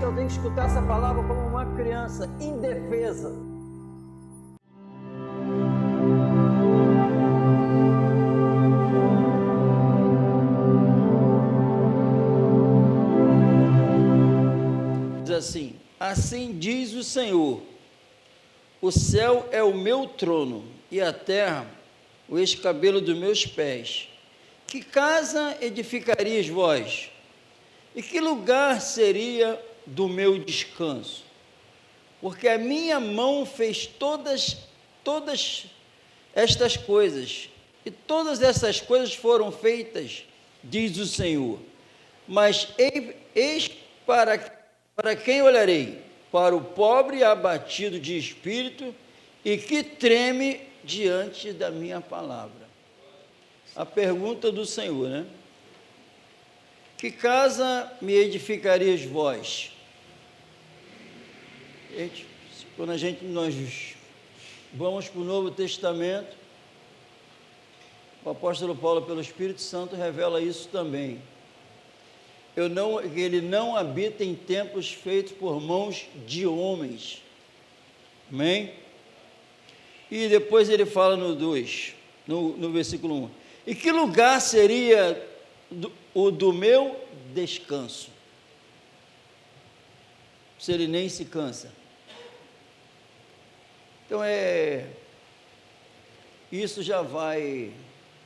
eu tenho que escutar essa palavra como uma criança indefesa. Diz assim diz o Senhor: o céu é o meu trono e a terra o escabelo dos meus pés. Que casa edificarias vós? E que lugar seria do meu descanso? Porque a minha mão fez todas estas coisas, e todas essas coisas foram feitas, diz o Senhor. Mas eis para quem olharei? Para o pobre abatido de espírito e que treme diante da minha palavra. A pergunta do Senhor, né? Que casa me edificarias vós? Quando nós vamos para o Novo Testamento, o apóstolo Paulo, pelo Espírito Santo, revela isso também. Ele não habita em templos feitos por mãos de homens. Amém? E depois ele fala no 2, no versículo 1. E que lugar seria o do meu descanso? Se ele nem se cansa. Então isso já vai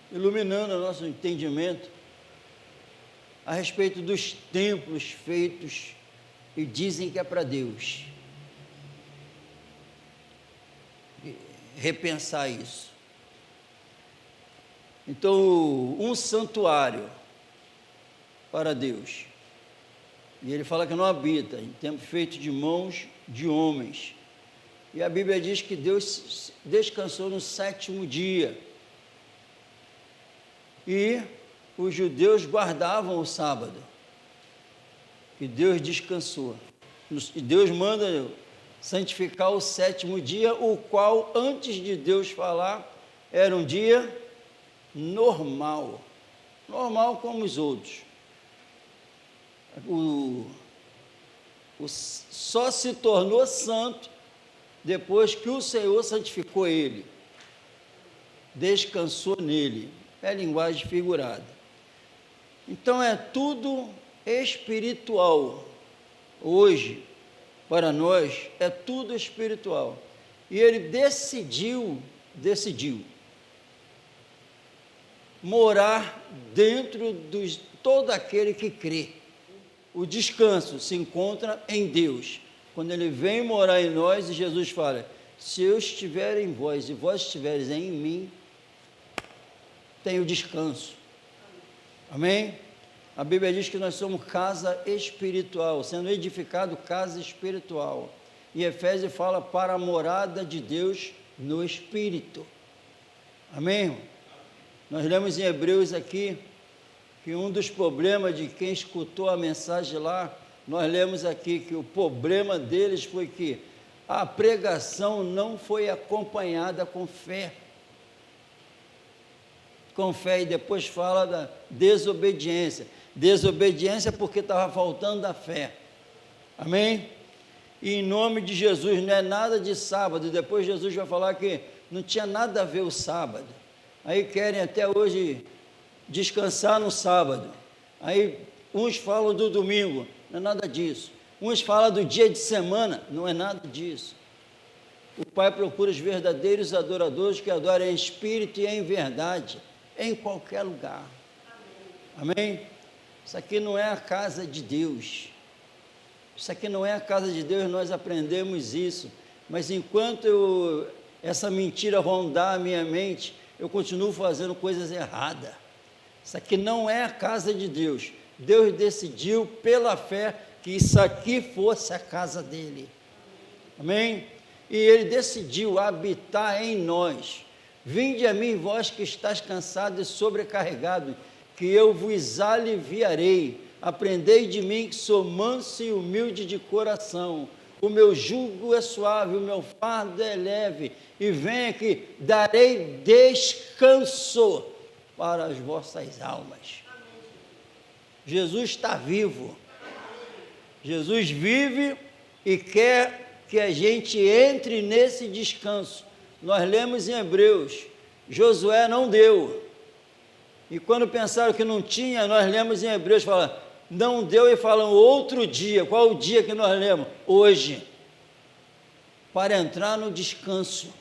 iluminando o nosso entendimento a respeito dos templos feitos e dizem que é para Deus. Repensar isso. Então, um santuário para Deus. E ele fala que não habita em templo feito de mãos de homens. E a Bíblia diz que Deus descansou no 7º dia. E os judeus guardavam o sábado. E Deus descansou. E Deus manda santificar o 7º dia, o qual, antes de Deus falar, era um dia normal. Normal como os outros. Só se tornou santo depois que o Senhor santificou ele. Descansou nele. É linguagem figurada. Então é tudo espiritual. Hoje, para nós, é tudo espiritual. E ele decidiu morar dentro de todo aquele que crê. O descanso se encontra em Deus. Quando ele vem morar em nós, e Jesus fala: se eu estiver em vós e vós estiveres em mim, tenho descanso. Amém? A Bíblia diz que nós somos casa espiritual, sendo edificado casa espiritual. E Efésios fala para a morada de Deus no Espírito. Amém? Nós lemos em Hebreus aqui, que um dos problemas de quem escutou a mensagem lá, nós lemos aqui que o problema deles foi que a pregação não foi acompanhada com fé. Com fé, e depois fala da desobediência. Desobediência porque estava faltando a fé. Amém? E em nome de Jesus, não é nada de sábado. Depois Jesus vai falar que não tinha nada a ver o sábado. Aí querem até hoje descansar no sábado. Aí uns falam do domingo, não é nada disso. Uns falam do dia de semana, não é nada disso. O Pai procura os verdadeiros adoradores que adoram em espírito e em verdade, em qualquer lugar. Amém? Isso aqui não é a casa de Deus. Isso aqui não é a casa de Deus, nós aprendemos isso. Mas enquanto essa mentira rondar a minha mente, eu continuo fazendo coisas erradas. Isso aqui não é a casa de Deus. Deus decidiu pela fé que isso aqui fosse a casa dele. Amém? E ele decidiu habitar em nós. Vinde a mim, vós que estáis cansados e sobrecarregados, que eu vos aliviarei. Aprendei de mim, que sou manso e humilde de coração. O meu jugo é suave, o meu fardo é leve. E venha que darei descanso para as vossas almas. Jesus está vivo. Jesus vive e quer que a gente entre nesse descanso. Nós lemos em Hebreus, Josué não deu. E quando pensaram que não tinha, nós lemos em Hebreus, fala, não deu, e falam outro dia. Qual o dia que nós lemos? Hoje. Para entrar no descanso,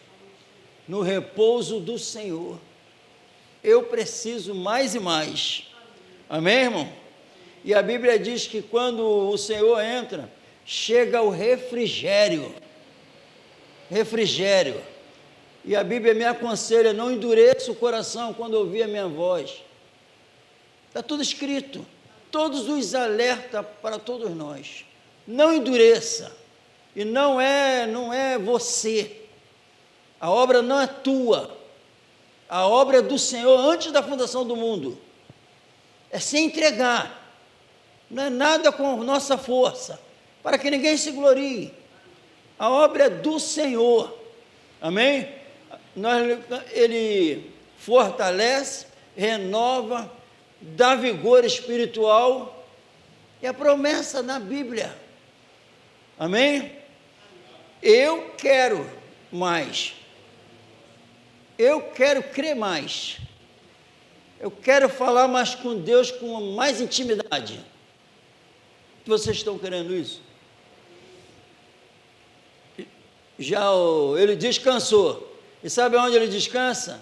no repouso do Senhor. Eu preciso mais e mais. Amém, irmão? E a Bíblia diz que quando o Senhor entra, chega o refrigério. Refrigério. E a Bíblia me aconselha, não endureça o coração quando ouvir a minha voz. Está tudo escrito. Todos os alerta para todos nós. Não endureça. E não é você. A obra não é tua. A obra é do Senhor antes da fundação do mundo. É se entregar. Não é nada com nossa força, para que ninguém se glorie. A obra é do Senhor. Amém? Ele fortalece, renova, dá vigor espiritual. É a promessa na Bíblia. Amém? Eu quero mais. Eu quero crer mais. Eu quero falar mais com Deus com mais intimidade. Vocês estão querendo isso? Ele descansou. E sabe onde ele descansa?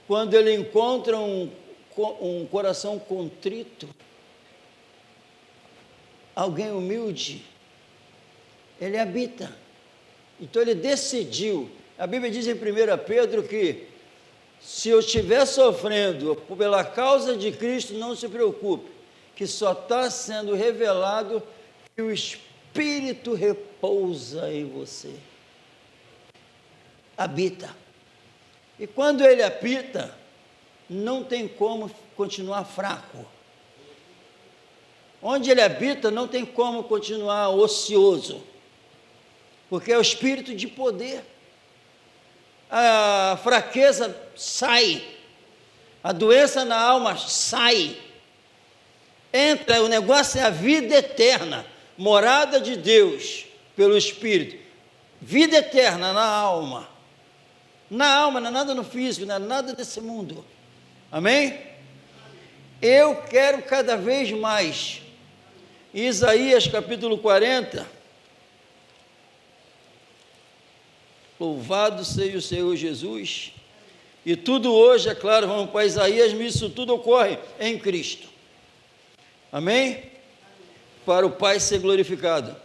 Quando ele encontra um coração contrito, alguém humilde, ele habita. Então ele decidiu. A Bíblia diz em 1 Pedro que se eu estiver sofrendo pela causa de Cristo, não se preocupe, que só está sendo revelado que o Espírito repousa em você. Habita. E quando ele habita, não tem como continuar fraco. Onde ele habita, não tem como continuar ocioso, porque é o Espírito de poder. A fraqueza sai, a doença na alma sai, entra, o negócio é a vida eterna, morada de Deus pelo Espírito, vida eterna na alma, não é nada no físico, não é nada desse mundo, amém? Eu quero cada vez mais. Isaías capítulo 40, louvado seja o Senhor Jesus. E tudo hoje, é claro, vamos para Isaías, mas isso tudo ocorre em Cristo. Amém? Para o Pai ser glorificado.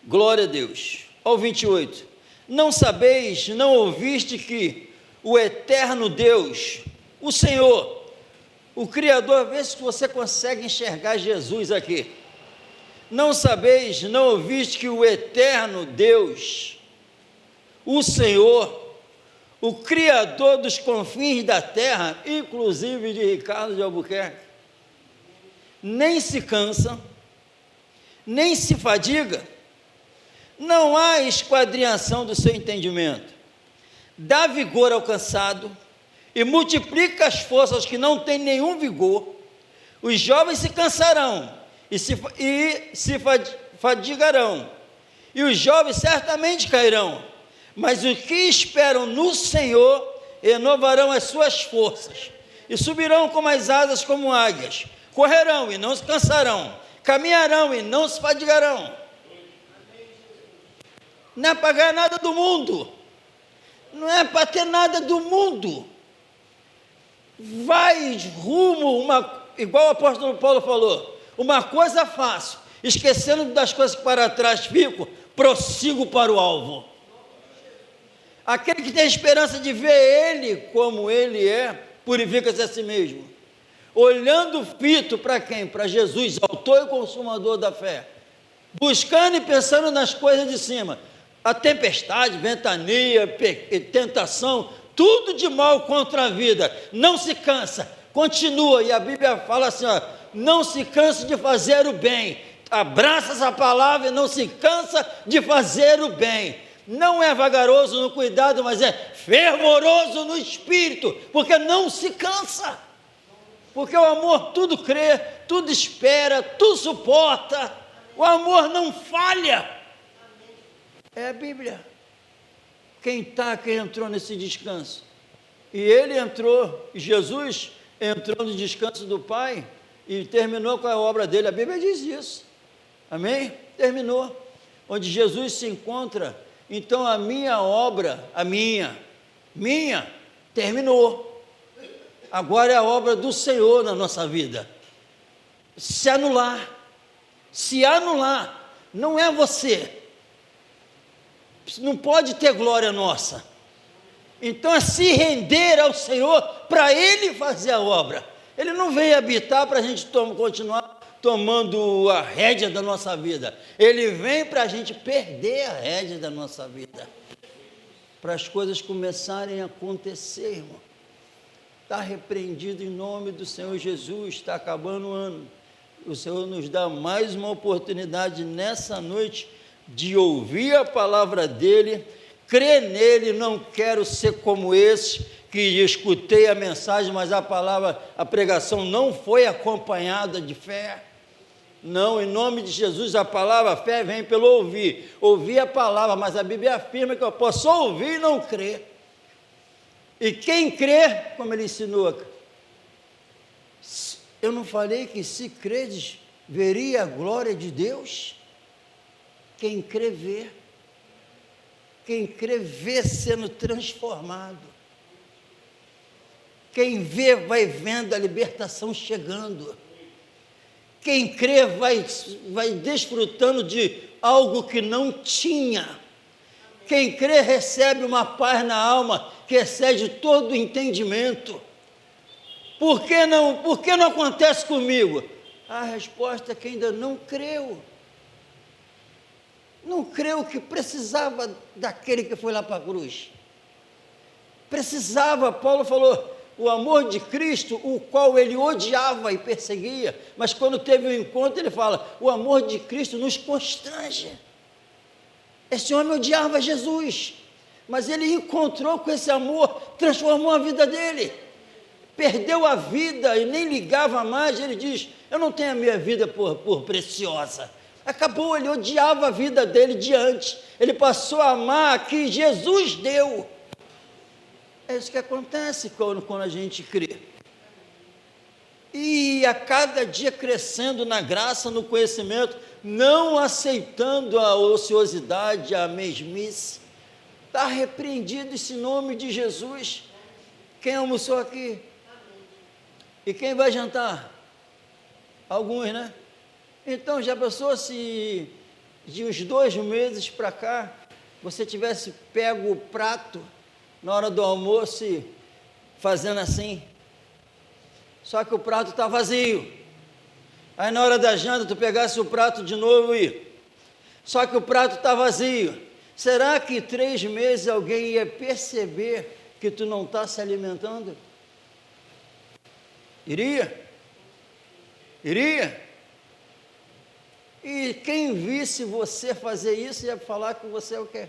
Glória a Deus. Ao 28. Não sabeis, não ouviste que o eterno Deus, o Senhor, o Criador, vê se você consegue enxergar Jesus aqui. Não sabeis, não ouviste que o eterno Deus, o Senhor, o Criador dos confins da terra, inclusive de Ricardo de Albuquerque, nem se cansa, nem se fadiga, não há esquadrinhação do seu entendimento, dá vigor ao cansado e multiplica as forças que não têm nenhum vigor. Os jovens se cansarão e se fadigarão, e os jovens certamente cairão, mas os que esperam no Senhor renovarão as suas forças, e subirão com as asas como águias, correrão e não se cansarão, caminharão e não se fadigarão. Não é para ganhar nada do mundo, não é para ter nada do mundo. Vai rumo, igual o apóstolo Paulo falou, uma coisa faço, esquecendo das coisas que para trás fico, prossigo para o alvo. Aquele que tem esperança de ver Ele como Ele é, purifica-se a si mesmo, olhando fito para quem? Para Jesus, autor e consumador da fé, buscando e pensando nas coisas de cima. A tempestade, ventania, tentação, tudo de mal contra a vida, não se cansa, continua. E a Bíblia fala assim, ó, não se cansa de fazer o bem, abraça essa palavra e não se cansa de fazer o bem. Não é vagaroso no cuidado, mas é fervoroso no espírito, porque não se cansa. Porque o amor tudo crê, tudo espera, tudo suporta. O amor não falha. É a Bíblia. Quem entrou nesse descanso? E ele entrou, e Jesus entrou no descanso do Pai e terminou com a obra dele. A Bíblia diz isso. Amém? Terminou. Onde Jesus se encontra, então a minha obra, minha, terminou. Agora é a obra do Senhor na nossa vida. Se anular, não é você. Não pode ter glória nossa. Então é se render ao Senhor para Ele fazer a obra. Ele não veio habitar para a gente continuar tomando a rédea da nossa vida. Ele vem para a gente perder a rédea da nossa vida. Para as coisas começarem a acontecer, irmão. Está repreendido em nome do Senhor Jesus. Está acabando o ano. O Senhor nos dá mais uma oportunidade nessa noite de ouvir a palavra dEle, crer nele. Não quero ser como esse que escutei a mensagem, mas a pregação não foi acompanhada de fé. Não, em nome de Jesus, a palavra fé vem pelo ouvir a palavra, mas a Bíblia afirma que eu posso ouvir e não crer. E quem crê, como ele ensinou, eu não falei que se credes, veria a glória de Deus? Quem crê vê. Quem crê vê sendo transformado. Quem vê vai vendo a libertação chegando. Quem crê vai desfrutando de algo que não tinha. Quem crê recebe uma paz na alma que excede todo o entendimento. Por que não acontece comigo? A resposta é que ainda não creu. Não creu que precisava daquele que foi lá para a cruz. Precisava, Paulo falou, o amor de Cristo, o qual ele odiava e perseguia, mas quando teve o encontro, ele fala, o amor de Cristo nos constrange. Esse homem odiava Jesus, mas ele encontrou com esse amor, transformou a vida dele, perdeu a vida e nem ligava mais. Ele diz, eu não tenho a minha vida por preciosa. Acabou, ele odiava a vida dele diante, ele passou a amar que Jesus deu. É isso que acontece quando a gente crê. E a cada dia crescendo na graça, no conhecimento, não aceitando a ociosidade, a mesmice. Está repreendido esse nome de Jesus. Quem almoçou aqui? E quem vai jantar? Alguns, né? Então, já pensou se de uns 2 meses para cá, você tivesse pego o prato na hora do almoço e fazendo assim, só que o prato está vazio. Aí na hora da janta tu pegasse o prato de novo só que o prato está vazio. Será que 3 meses alguém ia perceber que tu não está se alimentando? Iria? E quem visse você fazer isso ia falar que você é o quê?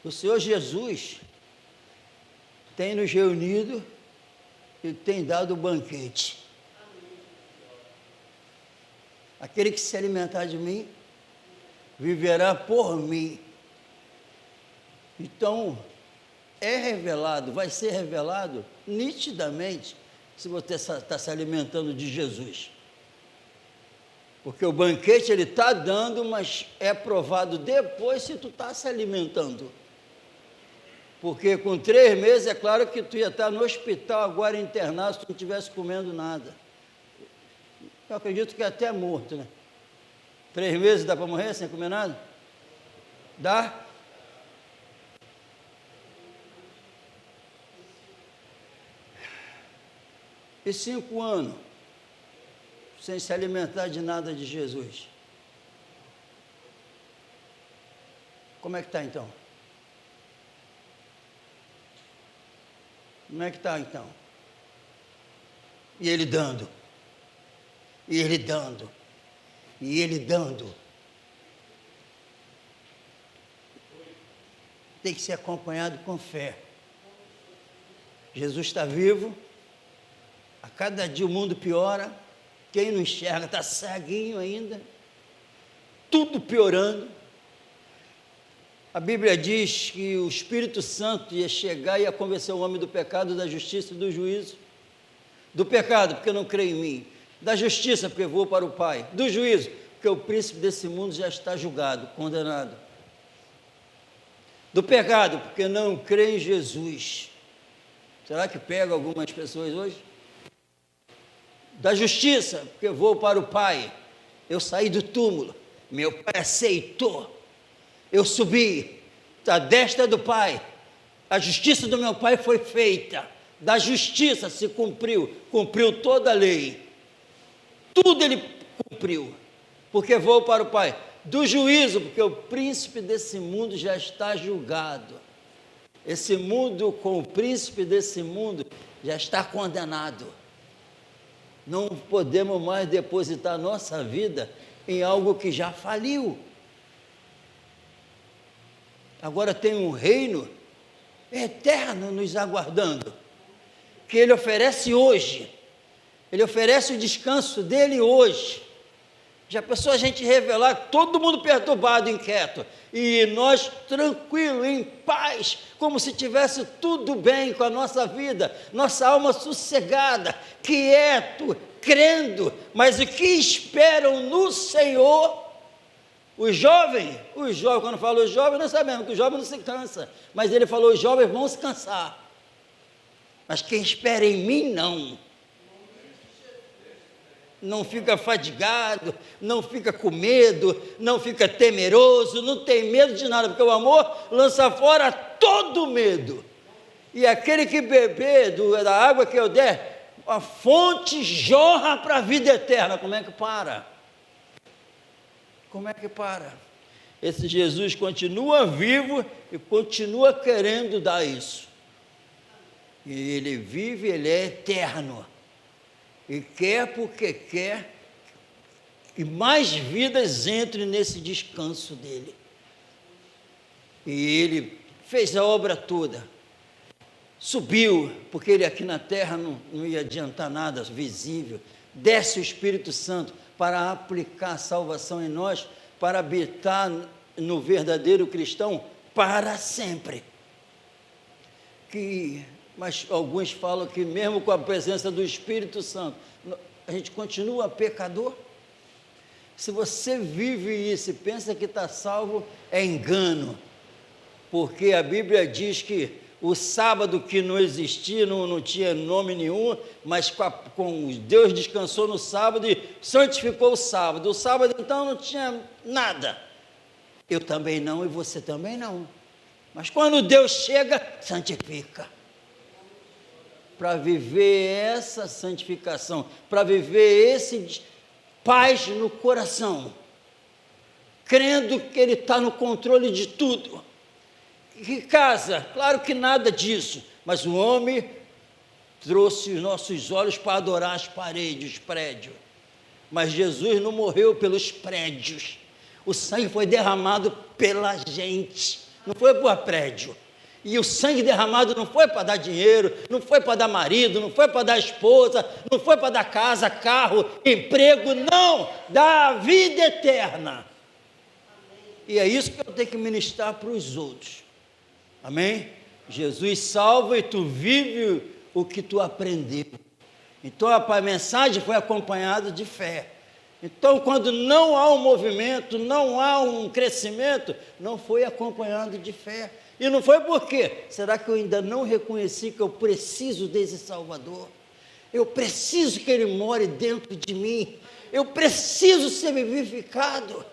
O Senhor Jesus tem nos reunido e tem dado o banquete. Aquele que se alimentar de mim, viverá por mim. Então, vai ser revelado nitidamente se você está se alimentando de Jesus. Porque o banquete ele está dando, mas é provado depois se tu está se alimentando. Porque com 3 meses, é claro que tu ia estar no hospital agora internado se tu não estivesse comendo nada. Eu acredito que até morto, né? 3 meses dá para morrer sem comer nada? Dá? E 5 anos sem se alimentar de nada de Jesus? Como é que está então? Como é que está então? E ele dando. Tem que ser acompanhado com fé. Jesus está vivo, a cada dia o mundo piora, quem não enxerga está ceguinho ainda, tudo piorando. A Bíblia diz que o Espírito Santo ia chegar e ia convencer o homem do pecado, da justiça e do juízo. Do pecado, porque não crê em mim. Da justiça, porque vou para o Pai. Do juízo, porque o príncipe desse mundo já está julgado, condenado. Do pecado, porque não crê em Jesus. Será que pega algumas pessoas hoje? Da justiça, porque vou para o Pai. Eu saí do túmulo, meu Pai aceitou. Eu subi à destra do Pai. A justiça do meu Pai foi feita. Da justiça se cumpriu toda a lei. Tudo ele cumpriu, porque vou para o Pai. Do juízo, porque o príncipe desse mundo já está julgado. Esse mundo com o príncipe desse mundo já está condenado. Não podemos mais depositar nossa vida em algo que já faliu. Agora tem um reino eterno nos aguardando, que Ele oferece hoje. Ele oferece o descanso dEle hoje. Já pensou a gente revelar, todo mundo perturbado, inquieto, e nós tranquilo, em paz, como se tivesse tudo bem com a nossa vida, nossa alma sossegada, quieto, crendo, mas o que esperam no Senhor? Os jovens, quando fala os jovens, nós sabemos que os jovens não se cansam, mas ele falou, os jovens vão se cansar, mas quem espera em mim, não fica fadigado, não fica com medo, não fica temeroso, não tem medo de nada, porque o amor lança fora todo medo, e aquele que beber da água que eu der, a fonte jorra para a vida eterna. Como é que para? Como é que para? Esse Jesus continua vivo e continua querendo dar isso. E ele vive, ele é eterno. E quer porque quer que mais vidas entrem nesse descanso dele. E ele fez a obra toda. Subiu, porque ele aqui na terra não ia adiantar nada visível. Desce o Espírito Santo para aplicar a salvação em nós, para habitar no verdadeiro cristão para sempre. Mas alguns falam que mesmo com a presença do Espírito Santo, a gente continua pecador. Se você vive isso e pensa que está salvo, é engano, porque a Bíblia diz que o sábado que não existia, não tinha nome nenhum, mas Deus descansou no sábado e santificou o sábado. O sábado então não tinha nada. Eu também não e você também não. Mas quando Deus chega, santifica. Para viver essa santificação, para viver esse paz no coração, crendo que Ele está no controle de tudo. Que casa? Claro que nada disso, mas o homem trouxe os nossos olhos para adorar as paredes, os prédios. Mas Jesus não morreu pelos prédios, o sangue foi derramado pela gente, não foi por prédio. E o sangue derramado não foi para dar dinheiro, não foi para dar marido, não foi para dar esposa, não foi para dar casa, carro, emprego, não, da vida eterna. E é isso que eu tenho que ministrar para os outros. Amém? Jesus salva e tu vive o que tu aprendeu. Então a mensagem foi acompanhada de fé. Então quando não há um movimento, não há um crescimento, não foi acompanhado de fé. E não foi por quê? Será que eu ainda não reconheci que eu preciso desse Salvador? Eu preciso que Ele more dentro de mim. Eu preciso ser vivificado.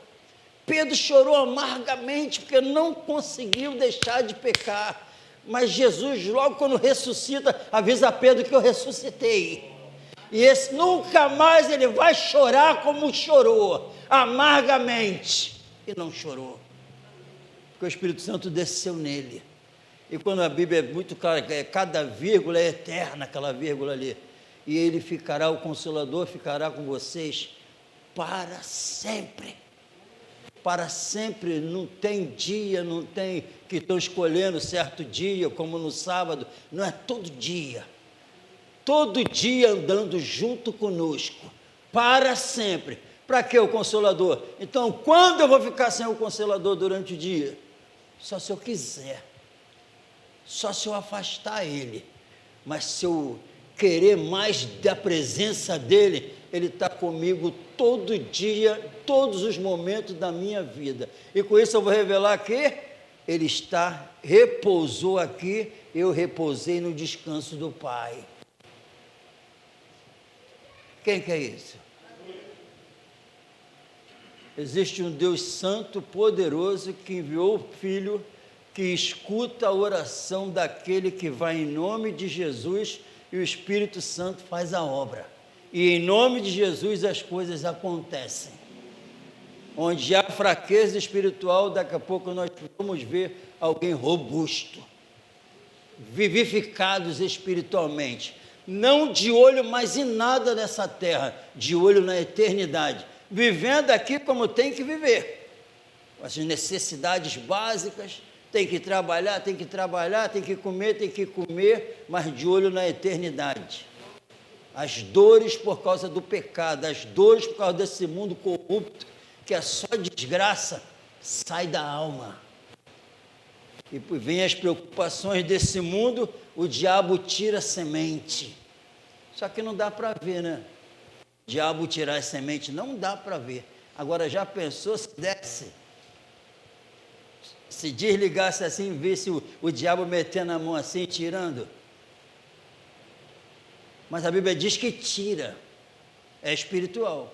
Pedro chorou amargamente porque não conseguiu deixar de pecar. Mas Jesus, logo quando ressuscita, avisa a Pedro que eu ressuscitei. E esse nunca mais ele vai chorar como chorou, amargamente. E não chorou. Porque o Espírito Santo desceu nele. E quando a Bíblia é muito clara, cada vírgula é eterna, aquela vírgula ali. E Ele ficará, o Consolador ficará com vocês para sempre. para sempre, não tem dia, não tem que estão escolhendo certo dia, como no sábado, não é todo dia andando junto conosco, para sempre. Para que o Consolador? Então, quando eu vou ficar sem o Consolador durante o dia? Só se eu quiser, só se eu afastar ele, mas se eu querer mais da presença dele, ele está comigo todo dia, todos os momentos da minha vida, e com isso eu vou revelar que ele repousou aqui, eu repousei no descanso do Pai. Quem que é isso? Existe um Deus santo, poderoso, que enviou o Filho, que escuta a oração daquele que vai em nome de Jesus, e o Espírito Santo faz a obra. E em nome de Jesus as coisas acontecem. Onde há fraqueza espiritual, daqui a pouco nós vamos ver alguém robusto, vivificados espiritualmente, não de olho mais em nada nessa terra, de olho na eternidade, vivendo aqui como tem que viver, as necessidades básicas, tem que trabalhar, tem que comer, mas de olho na eternidade. As dores por causa do pecado, as dores por causa desse mundo corrupto, que é só desgraça, sai da alma. E vem as preocupações desse mundo, o diabo tira a semente. Só que não dá para ver, né? O diabo tirar a semente, não dá para ver. Agora, já pensou se desse? Se desligasse assim, visse o diabo metendo a mão assim, tirando? Mas a Bíblia diz que tira, é espiritual.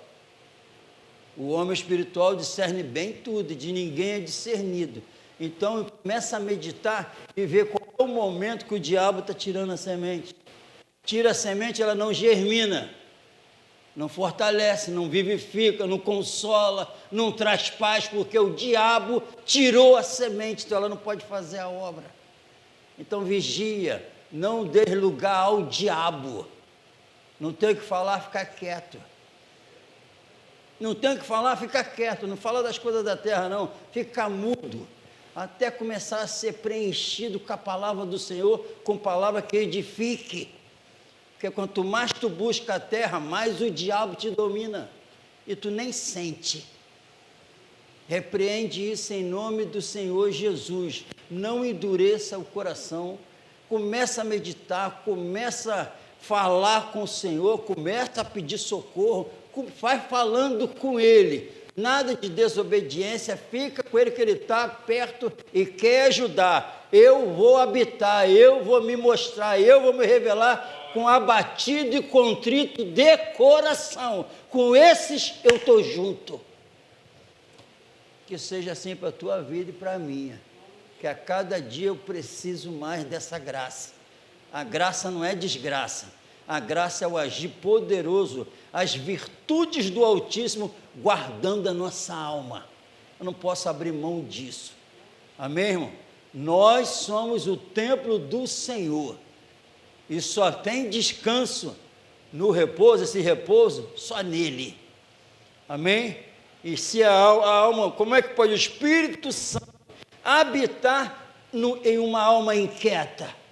O homem espiritual discerne bem tudo, de ninguém é discernido. Então, começa a meditar e ver qual é o momento que o diabo está tirando a semente. Tira a semente, ela não germina, não fortalece, não vivifica, não consola, não traz paz, porque o diabo tirou a semente, então ela não pode fazer a obra. Então, vigia, não dê lugar ao diabo. Não tem o que falar, ficar quieto. Não tem o que falar, fica quieto. Não fala das coisas da terra, não. Fica mudo. Até começar a ser preenchido com a palavra do Senhor, com palavra que edifique. Porque quanto mais tu busca a terra, mais o diabo te domina. E tu nem sente. Repreende isso em nome do Senhor Jesus. Não endureça o coração. Começa a meditar, começa a falar com o Senhor, começa a pedir socorro, vai falando com Ele, nada de desobediência, fica com Ele que Ele está perto e quer ajudar. Eu vou habitar, eu vou me mostrar, eu vou me revelar com abatido e contrito de coração. Com esses eu estou junto. Que seja assim para a tua vida e para a minha, que a cada dia eu preciso mais dessa graça. A graça não é desgraça, a graça é o agir poderoso, as virtudes do Altíssimo guardando a nossa alma. Eu não posso abrir mão disso. Amém, irmão? Nós somos o templo do Senhor e só tem descanso no repouso, esse repouso, só nele. Amém? E se a alma, como é que pode o Espírito Santo habitar em uma alma inquieta?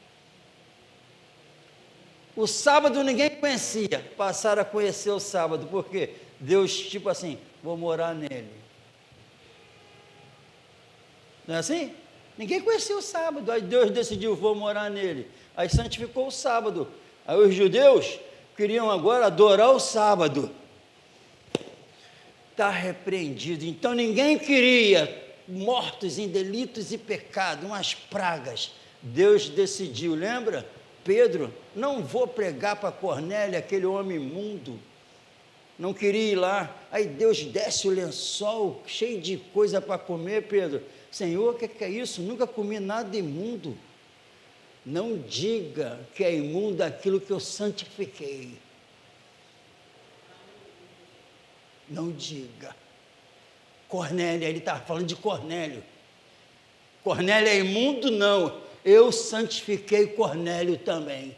O sábado ninguém conhecia, passaram a conhecer o sábado, porque Deus, tipo assim, vou morar nele. Não é assim? Ninguém conhecia o sábado, aí Deus decidiu, vou morar nele. Aí santificou o sábado. Aí os judeus queriam agora adorar o sábado. Está repreendido. Então ninguém queria mortos em delitos e pecados, umas pragas. Deus decidiu, lembra? Pedro, não vou pregar para Cornélio, aquele homem imundo, não queria ir lá. Aí Deus desce o lençol, cheio de coisa para comer. Pedro, Senhor, o que é isso? Nunca comi nada imundo. Não diga que é imundo aquilo que eu santifiquei. Não diga. Cornélio, ele estava falando de Cornélio. Cornélio é imundo? Não. Eu santifiquei Cornélio também.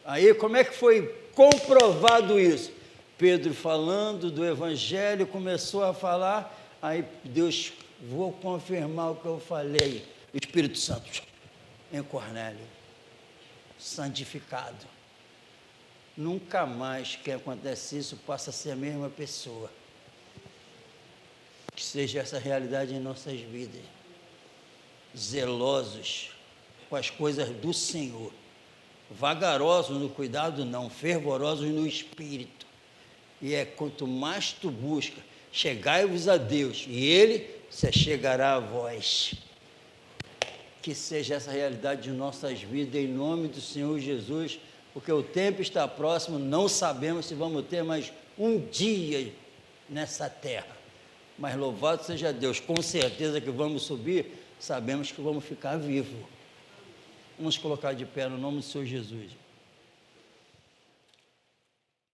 Aí, como é que foi comprovado isso? Pedro falando do Evangelho, começou a falar, aí Deus, vou confirmar o que eu falei. O Espírito Santo em Cornélio, santificado. Nunca mais que acontece isso passa a ser a mesma pessoa. Que seja essa realidade em nossas vidas. Zelosos com as coisas do Senhor. Vagarosos no cuidado, não. Fervorosos no espírito. E quanto mais tu busca, chegai-vos a Deus, e Ele se chegará a vós. Que seja essa realidade de nossas vidas, em nome do Senhor Jesus, porque o tempo está próximo, não sabemos se vamos ter mais um dia nessa terra. Mas louvado seja Deus, com certeza que vamos subir, sabemos que vamos ficar vivos. Vamos colocar de pé no nome do Senhor Jesus.